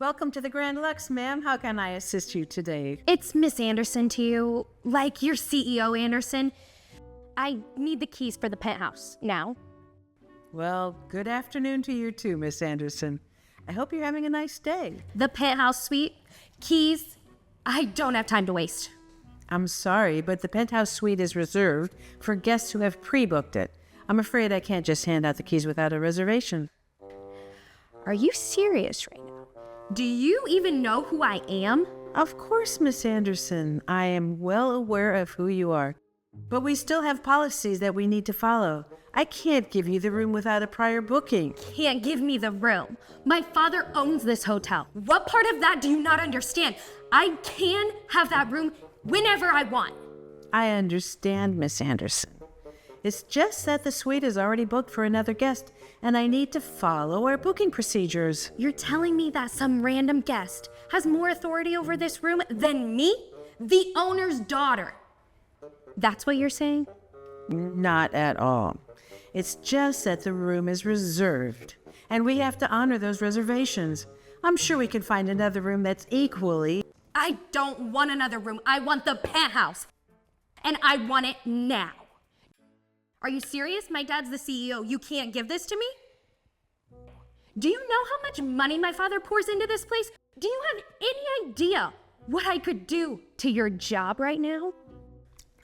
Welcome to the Grand Lux, ma'am. How can I assist you today? It's Miss Anderson to you, like your CEO Anderson. I need the keys for the penthouse now. Well, good afternoon to you too, Miss Anderson. I hope you're having a nice day. The penthouse suite, keys. I don't have time to waste. I'm sorry, but the penthouse suite is reserved for guests who have pre-booked it. I'm afraid I can't just hand out the keys without a reservation. Are you serious right now? Do you even know who I am? Of course, Miss Anderson. I am well aware of who you are. But we still have policies that we need to follow. I can't give you the room without a prior booking. Can't give me the room. My father owns this hotel. What part of that do you not understand? I can have that room whenever I want. I understand, Miss Anderson. It's just that the suite is already booked for another guest, and I need to follow our booking procedures. You're telling me that some random guest has more authority over this room than me, the owner's daughter? That's what you're saying? Not at all. It's just that the room is reserved, and we have to honor those reservations. I'm sure we can find another room that's equally... I don't want another room. I want the penthouse. And I want it now. Are you serious? My dad's the CEO. You can't give this to me? Do you know how much money my father pours into this place? Do you have any idea what I could do to your job right now?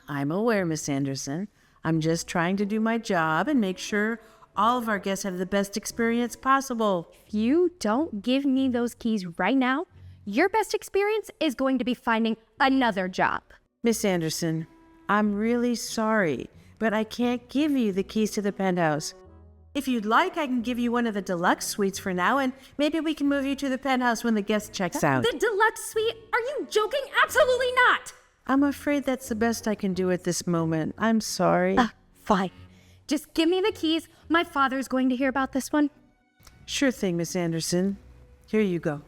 I'm aware, Miss Anderson. I'm just trying to do my job and make sure all of our guests have the best experience possible. If you don't give me those keys right now, your best experience is going to be finding another job. Miss Anderson, I'm really sorry, but I can't give you the keys to the penthouse. If you'd like, I can give you one of the deluxe suites for now, and maybe we can move you to the penthouse when the guest checks out. The deluxe suite? Are you joking? Absolutely not! I'm afraid that's the best I can do at this moment. I'm sorry. Fine. Just give me the keys. My father's going to hear about this one. Sure thing, Miss Anderson. Here you go.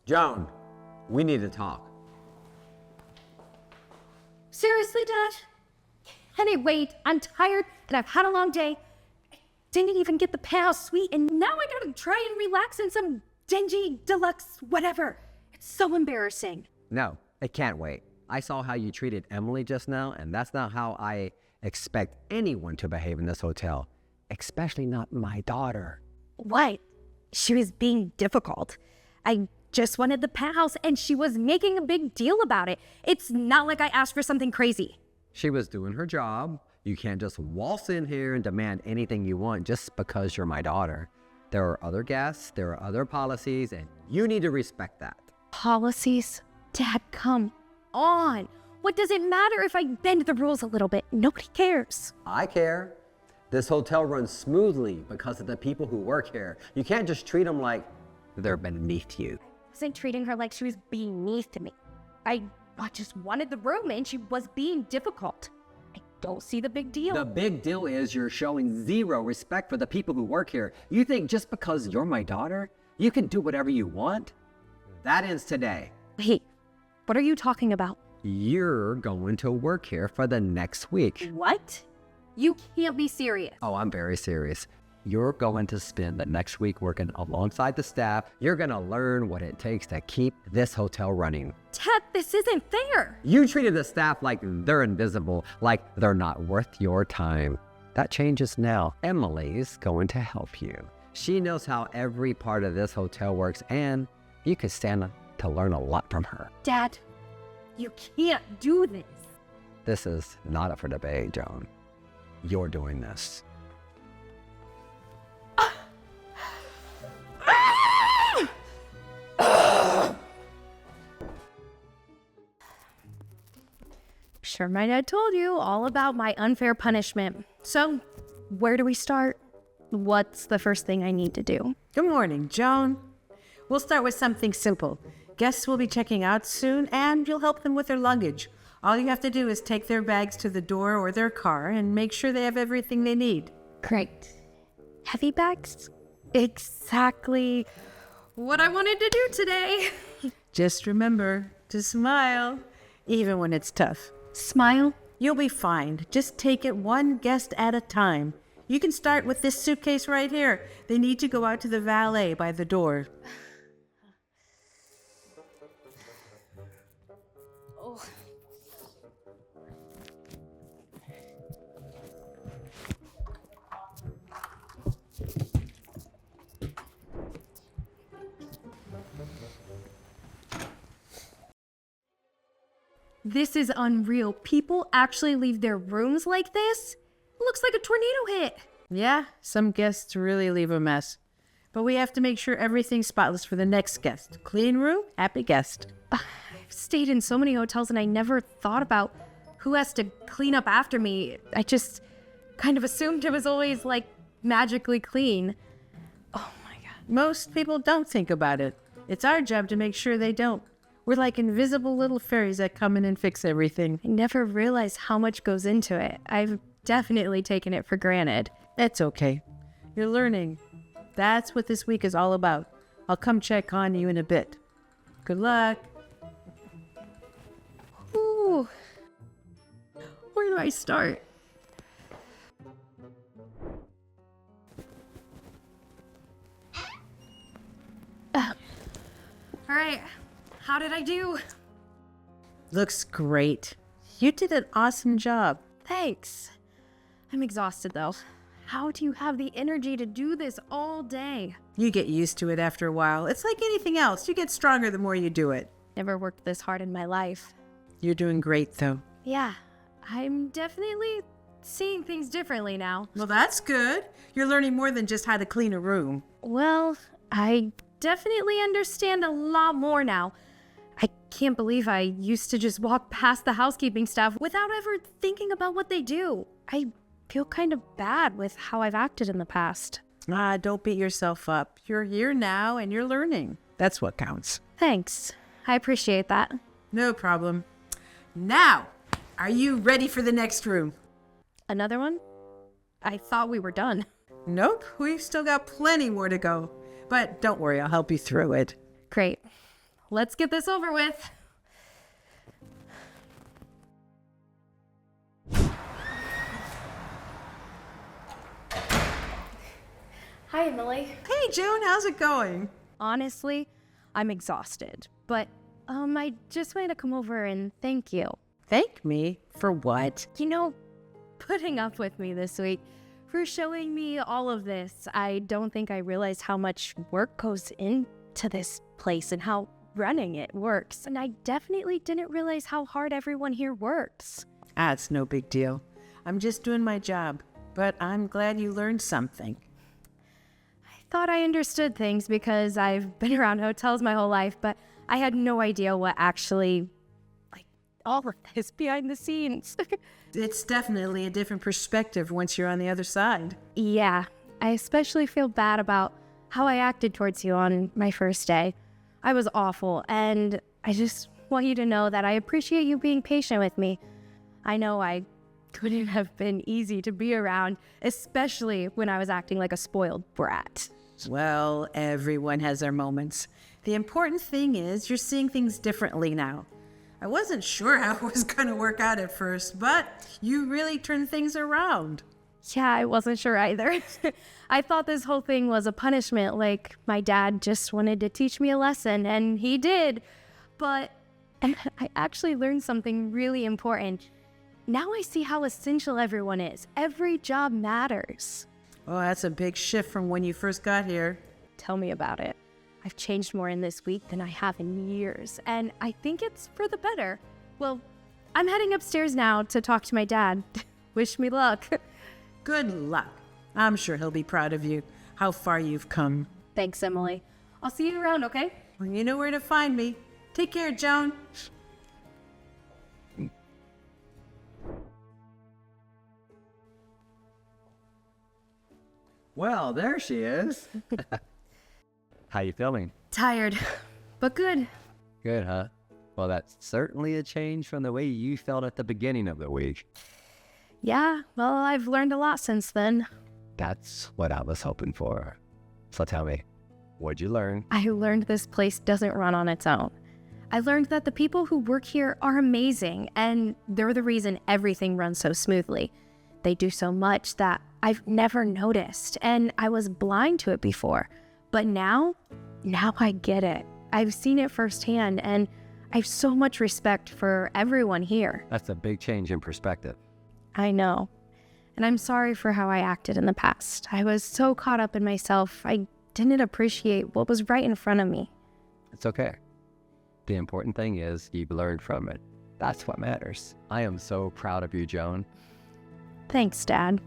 Joan, we need to talk. Seriously, Dad? Can I wait? I'm tired and I've had a long day. I didn't even get the penthouse suite and now I gotta try and relax in some dingy, deluxe, whatever. It's so embarrassing. No, it can't wait. I saw how you treated Emily just now, and that's not how I expect anyone to behave in this hotel, especially not my daughter. What? She was being difficult. I just wanted the penthouse and she was making a big deal about it. It's not like I asked for something crazy. She was doing her job. You can't just waltz in here and demand anything you want just because you're my daughter. There are other guests, there are other policies, and you need to respect that. Policies? Dad, come on. What does it matter if I bend the rules a little bit? Nobody cares. I care. This hotel runs smoothly because of the people who work here. You can't just treat them like they're beneath you. I wasn't treating her like she was beneath me. I just wanted the room and she was being difficult. I don't see the big deal. The big deal is you're showing zero respect for the people who work here. You think just because you're my daughter, you can do whatever you want? That ends today. Wait, what are you talking about? You're going to work here for the next week. What? You can't be serious. Oh, I'm very serious. You're going to spend the next week working alongside the staff. You're going to learn what it takes to keep this hotel running. Dad, this isn't fair. You treated the staff like they're invisible, like they're not worth your time. That changes now. Emily's going to help you. She knows how every part of this hotel works, and you could stand to learn a lot from her. Dad, you can't do this. This is not up for debate, Joan. You're doing this. Sure, my dad told you all about my unfair punishment. So, where do we start? What's the first thing I need to do? Good morning, Joan. We'll start with something simple. Guests will be checking out soon, and you'll help them with their luggage. All you have to do is take their bags to the door or their car and make sure they have everything they need. Great. Heavy bags? Exactly what I wanted to do today. Just remember to smile, even when it's tough. Smile? You'll be fine. Just take it one guest at a time. You can start with this suitcase right here. They need to go out to the valet by the door. Oh. This is unreal. People actually leave their rooms like this? Looks like a tornado hit. Yeah, some guests really leave a mess. But we have to make sure everything's spotless for the next guest. Clean room, happy guest. I've stayed in so many hotels and I never thought about who has to clean up after me. I just kind of assumed it was always like magically clean. Oh my God. Most people don't think about it. It's our job to make sure they don't. We're like invisible little fairies that come in and fix everything. I never realized how much goes into it. I've definitely taken it for granted. That's okay. You're learning. That's what this week is all about. I'll come check on you in a bit. Good luck. Ooh. Where do I start? All right. How did I do? Looks great. You did an awesome job. Thanks. I'm exhausted though. How do you have the energy to do this all day? You get used to it after a while. It's like anything else. You get stronger the more you do it. Never worked this hard in my life. You're doing great, though. Yeah, I'm definitely seeing things differently now. Well, that's good. You're learning more than just how to clean a room. Well, I definitely understand a lot more now. I can't believe I used to just walk past the housekeeping staff without ever thinking about what they do. I feel kind of bad with how I've acted in the past. Don't beat yourself up. You're here now and you're learning. That's what counts. Thanks. I appreciate that. No problem. Now, are you ready for the next room? Another one? I thought we were done. Nope, we've still got plenty more to go. But don't worry, I'll help you through it. Great. Let's get this over with. Hi, Emily. Hey, June, how's it going? Honestly, I'm exhausted, but I just wanted to come over and thank you. Thank me? For what? You know, putting up with me this week, for showing me all of this. I don't think I realized how much work goes into this place and how running it works. And I definitely didn't realize how hard everyone here works. It's no big deal. I'm just doing my job, but I'm glad you learned something. I thought I understood things because I've been around hotels my whole life, but I had no idea what actually, all of this behind the scenes. It's definitely a different perspective once you're on the other side. Yeah, I especially feel bad about how I acted towards you on my first day. I was awful, and I just want you to know that I appreciate you being patient with me. I know I couldn't have been easy to be around, especially when I was acting like a spoiled brat. Well, everyone has their moments. The important thing is you're seeing things differently now. I wasn't sure how it was going to work out at first, but you really turned things around. Yeah, I wasn't sure either. I thought this whole thing was a punishment, like my dad just wanted to teach me a lesson, and he did. But I actually learned something really important. Now I see how essential everyone is. Every job matters. Oh, that's a big shift from when you first got here. Tell me about it. I've changed more in this week than I have in years, and I think it's for the better. Well, I'm heading upstairs now to talk to my dad. Wish me luck. Good luck. I'm sure he'll be proud of you, how far you've come. Thanks, Emily. I'll see you around, okay? Well, you know where to find me. Take care, Joan. Well, there she is. How you feeling? Tired, but good. Good, huh? Well, that's certainly a change from the way you felt at the beginning of the week. Yeah, well, I've learned a lot since then. That's what I was hoping for. So tell me, what'd you learn? I learned this place doesn't run on its own. I learned that the people who work here are amazing, and they're the reason everything runs so smoothly. They do so much that I've never noticed, and I was blind to it before. But now I get it. I've seen it firsthand, and I have so much respect for everyone here. That's a big change in perspective. I know. And I'm sorry for how I acted in the past. I was so caught up in myself, I didn't appreciate what was right in front of me. It's okay. The important thing is you've learned from it. That's what matters. I am so proud of you, Joan. Thanks, Dad.